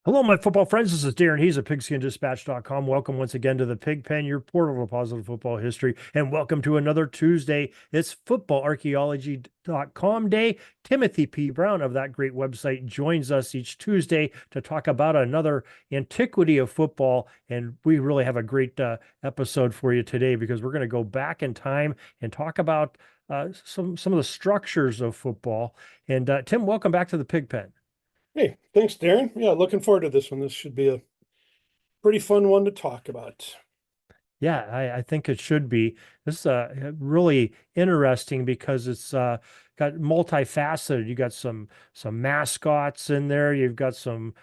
Hello, my football friends. This is Darren. He's at pigskindispatch.com. Welcome once again to the Pig Pen, your portal to positive football history. And welcome to another Tuesday. It's footballarchaeology.com day. Timothy P. Brown of that great website joins us each Tuesday to talk about another antiquity of football. And we really have a great episode for you today because we're going to go back in time and talk about some of the structures of football. And Tim, welcome back to the Pig Pen. Hey, thanks, Darren. Yeah, looking forward to this one. This should be a pretty fun one to talk about. Yeah, I think it should be. This is really interesting because it's got multifaceted. You got some mascots in there. You've got some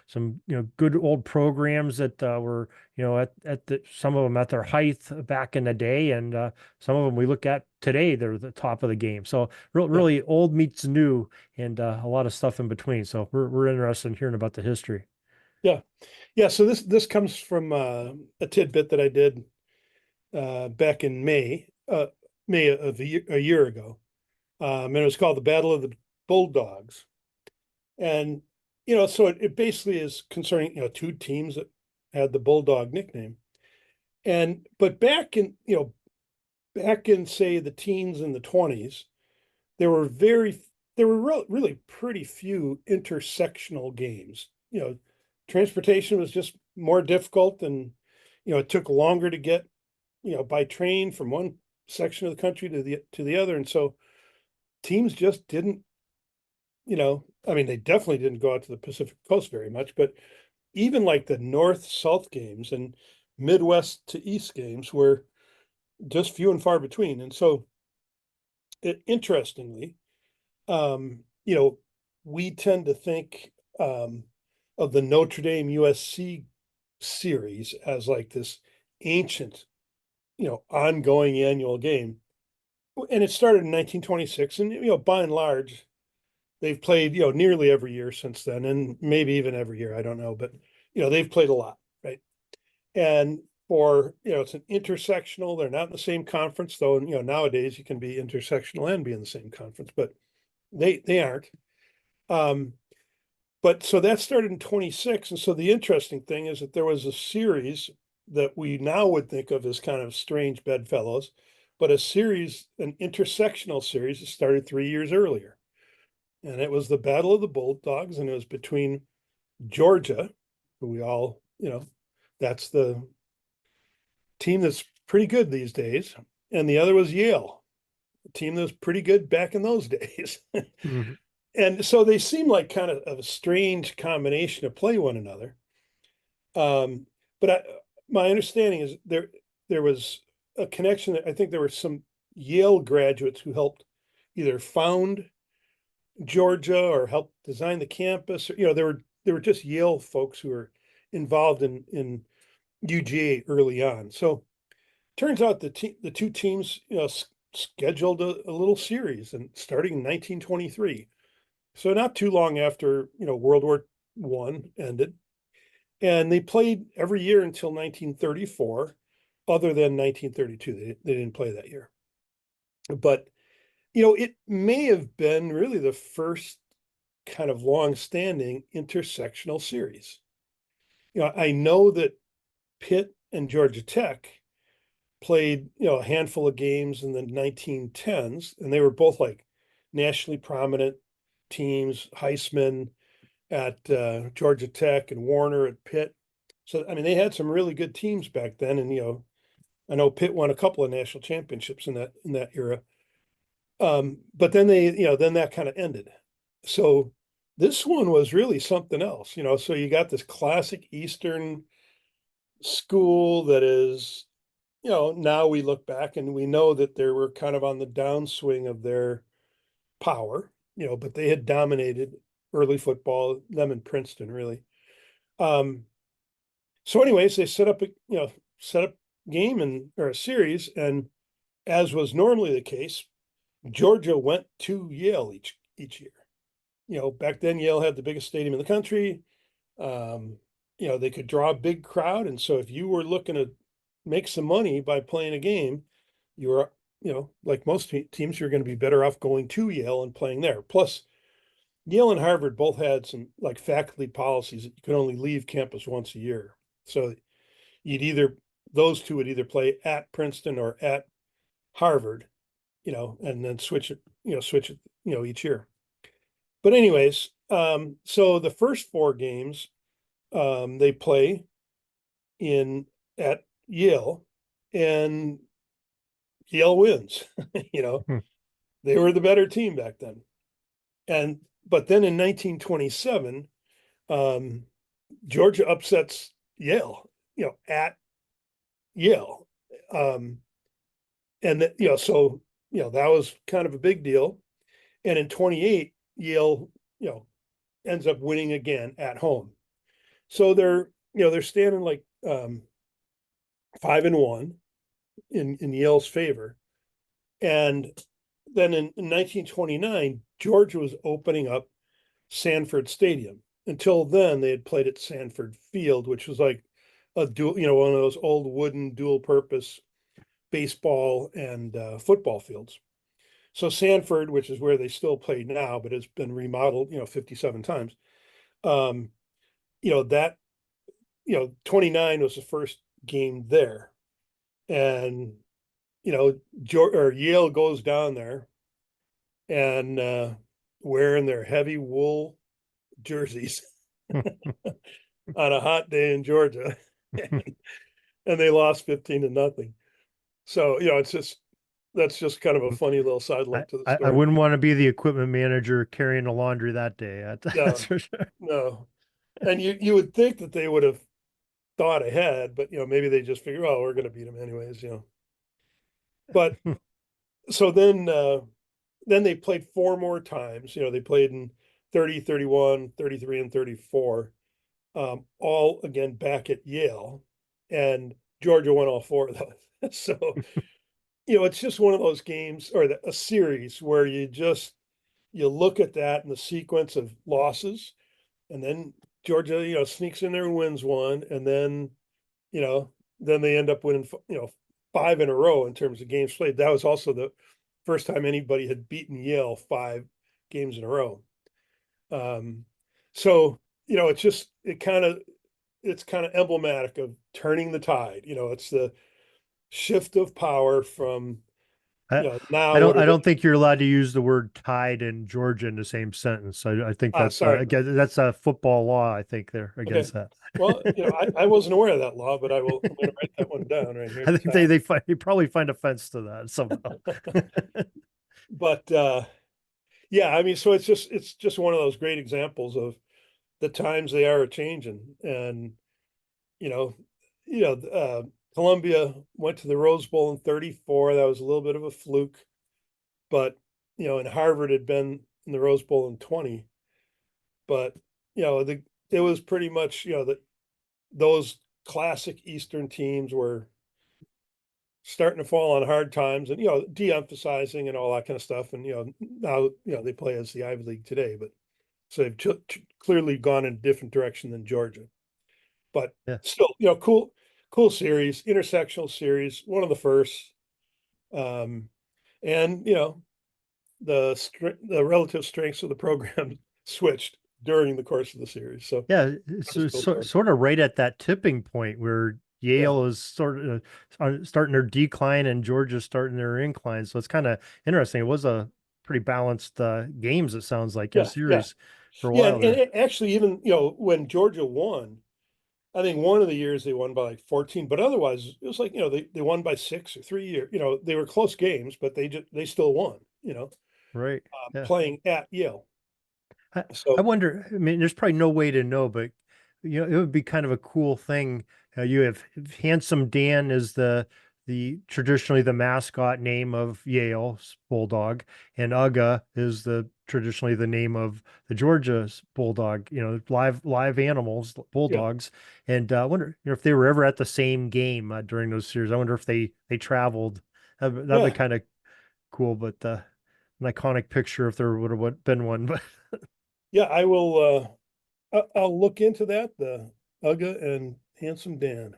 good old programs that were at the some of them at their height back in the day, and some of them we look at today. They're the top of the game. So Yeah, really old meets new, and a lot of stuff in between. So we're interested in hearing about the history. yeah, yeah. So this comes from a tidbit that I did back in May of a year ago, and it was called the Battle of the Bulldogs. And so it basically is concerning two teams that had the Bulldog nickname. And but back in say the teens and the 20s, there were really pretty few intersectional games. Transportation was just more difficult, and it took longer to get by train from one section of the country to the other, and so teams just didn't. I mean, they definitely didn't go out to the Pacific Coast very much, but even like the North South games and Midwest to East games were just few and far between, and so interestingly, um, you know, we tend to think of the Notre Dame USC series as like this ancient, ongoing annual game. And it started in 1926. And, by and large, they've played, nearly every year since then, and maybe even every year. I don't know. But, they've played a lot, right? And it's an intersectional. They're not in the same conference, though. And, nowadays you can be intersectional and be in the same conference, but they aren't. Um, but so that started in 26. And so the interesting thing is that there was a series that we now would think of as kind of strange bedfellows, but an intersectional series that started 3 years earlier. And it was the Battle of the Bulldogs, and it was between Georgia, who we all, that's the team that's pretty good these days, and the other was Yale, a team that was pretty good back in those days. Mhm. And so they seem like kind of a strange combination to play one another. Um, but my understanding is there was a connection. I think there were some Yale graduates who helped either found Georgia or helped design the campus. Or, there were just Yale folks who were involved in UGA early on. So turns out the two teams scheduled a little series and starting in 1923. So not too long after World War One ended, and they played every year until 1934, other than 1932. They didn't play that year, but it may have been really the first kind of long-standing intersectional series. I know that Pitt and Georgia Tech played a handful of games in the 1910s, and they were both like nationally prominent teams. Heisman at Georgia Tech and Warner at Pitt. So I mean, they had some really good teams back then, and I know Pitt won a couple of national championships in that era. But then then that kind of ended. So this one was really something else. So you got this classic Eastern school that is, now we look back and we know that they were kind of on the downswing of their power, but they had dominated early football, them in Princeton, really. Um, so anyways, they set up game or a series, and as was normally the case, Georgia went to Yale each year. Back then Yale had the biggest stadium in the country. Um, they could draw a big crowd, and so if you were looking to make some money by playing a game, you were, like most teams, you're going to be better off going to Yale and playing there. Plus, Yale and Harvard both had some like faculty policies that you could only leave campus once a year. So you'd either those two would either play at Princeton or at Harvard, and then switch it, each year. But anyways, so the first four games they play in at Yale, and Yale wins. you know, Hmm. they were the better team back then. And but then in 1927, um, Georgia upsets Yale, at Yale. Um, and that, so that was kind of a big deal. And in 28, Yale, ends up winning again at home. So they're standing like 5-1 in Yale's favor. And then in 1929, Georgia was opening up Sanford Stadium. Until then, they had played at Sanford Field, which was like a dual, one of those old wooden dual purpose baseball and football fields. So Sanford, which is where they still play now, but it's been remodeled, 57 times. Um, that 29 was the first game there, and Yale goes down there and wearing their heavy wool jerseys on a hot day in Georgia, and they lost 15-0. So it's just that's just kind of a funny little side I, look to the I story. wouldn't want to be the equipment manager carrying the laundry that day. That's No, for sure. no, and you would think that they would have thought ahead, but maybe they just figure, oh, we're going to beat them anyways. But so then they played four more times. They played in 30, 31, 33, and 34, all again back at Yale, and Georgia won all four of those. So it's just one of those games or a series where you look at that and the sequence of losses, and then Georgia, sneaks in there and wins one, and then you know, then they end up winning, five in a row in terms of games played. That was also the first time anybody had beaten Yale 5 games in a row. Um, so it's kind of emblematic of turning the tide. It's the shift of power from I, now I what don't are I the don't think you're allowed to use the word tied and Georgia in the same sentence. I think that's sorry. again that's a football law. I think they're Okay. against that. Well, I wasn't aware of that law, but I'm going to write that one down right here. I think they probably find offense to that somehow. But yeah, I mean, so it's just one of those great examples of the times they are changing. And you know, Columbia went to the Rose Bowl in 34. That was a little bit of a fluke, but and Harvard had been in the Rose Bowl in 20. But it was pretty much that those classic Eastern teams were starting to fall on hard times, and de-emphasizing and all that kind of stuff. And now they play as the Ivy League today, but so they've clearly gone in a different direction than Georgia. But Yeah. still, cool series, intersectional series, one of the first. Um, and the relative strengths of the program switched during the course of the series. So Yeah, that it's was cool stuff. sort of right at that tipping point where Yeah, Yale is sort of starting their decline and Georgia's starting their incline. So it's kind of interesting. It was a pretty balanced games, it sounds like, in a yeah, yeah, series for a yeah. while And there. actually, even when Georgia won, I think one of the years they won by like 14, but otherwise it was like they won by 6 or 3 years. They were close games, but they still won. Right. Yeah. Playing at Yale. I, I So wonder, I mean, there's probably no way to know, but it would be kind of a cool thing. You have Handsome Dan is the traditionally the mascot name of Yale's Bulldog, and Uga is the traditionally the name of the Georgia's Bulldog, live animals, yeah, Bulldogs. And I wonder, if they were ever at the same game during those series. I wonder if they traveled. That'd be yeah, kind of cool, but an iconic picture if there would have been one, but yeah. I will. I'll look into that. The Uga and Handsome Dan.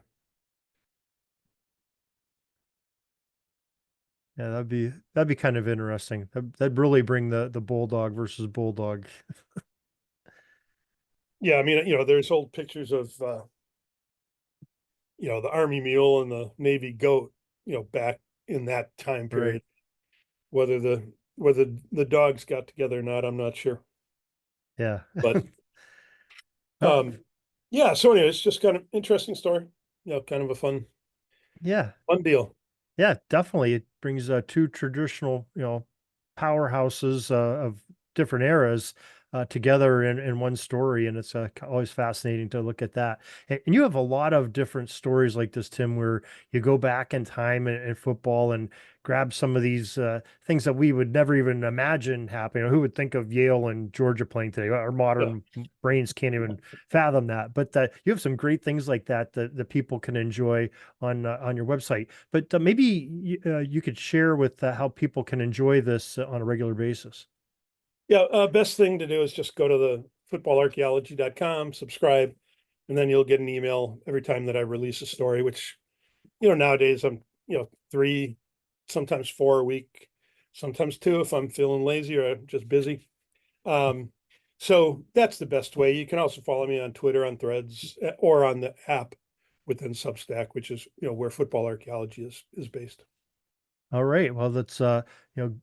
Yeah, that'd be kind of interesting. That'd really bring the Bulldog versus Bulldog. Yeah, I mean, there's old pictures of the Army mule and the Navy goat, back in that time Right. period. Whether the dogs got together or not, I'm not sure. Yeah. But Oh, yeah, so anyway, it's just kind of interesting story. Kind of a yeah. fun deal. Yeah, definitely. It brings two traditional, powerhouses of different eras together in one story, and it's always fascinating to look at that. And you have a lot of different stories like this, Tim, where you go back in time in football and grab some of these things that we would never even imagine happening. Who would think of Yale and Georgia playing today? Our Yeah. modern brains can't even fathom that. But you have some great things like that that people can enjoy on your website. But maybe you could share with how people can enjoy this on a regular basis. Yeah, best thing to do is just go to the footballarchaeology.com, subscribe, and then you'll get an email every time that I release a story, which, nowadays I'm, 3, sometimes 4 a week, sometimes 2 if I'm feeling lazy or I'm just busy. So that's the best way. You can also follow me on Twitter, on Threads, or on the app within Substack, which is, where football archaeology is based. All right. Well, that's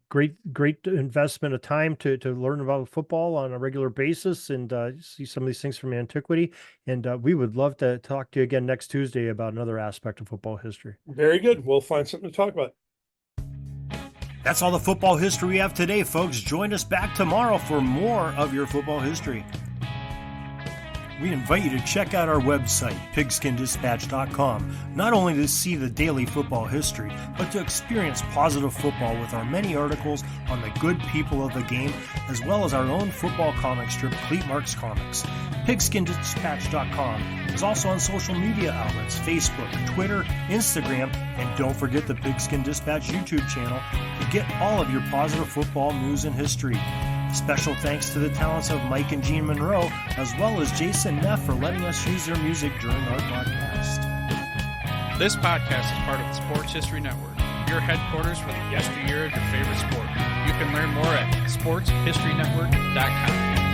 great investment of time to learn about football on a regular basis and see some of these things from antiquity. And we would love to talk to you again next Tuesday about another aspect of football history. Very good. We'll find something to talk about. That's all the football history we have today, folks. Join us back tomorrow for more of your football history. We invite you to check out our website, pigskindispatch.com, not only to see the daily football history, but to experience positive football with our many articles on the good people of the game, as well as our own football comic strip, Cleat Marks Comics. Pigskindispatch.com is also on social media outlets, Facebook, Twitter, Instagram, and don't forget the Pigskin Dispatch YouTube channel to get all of your positive football news and history. Special thanks to the talents of Mike and Gene Monroe, as well as Jason Neff for letting us use their music during our podcast. This podcast is part of the Sports History Network, your headquarters for the yesteryear of your favorite sport. You can learn more at sportshistorynetwork.com.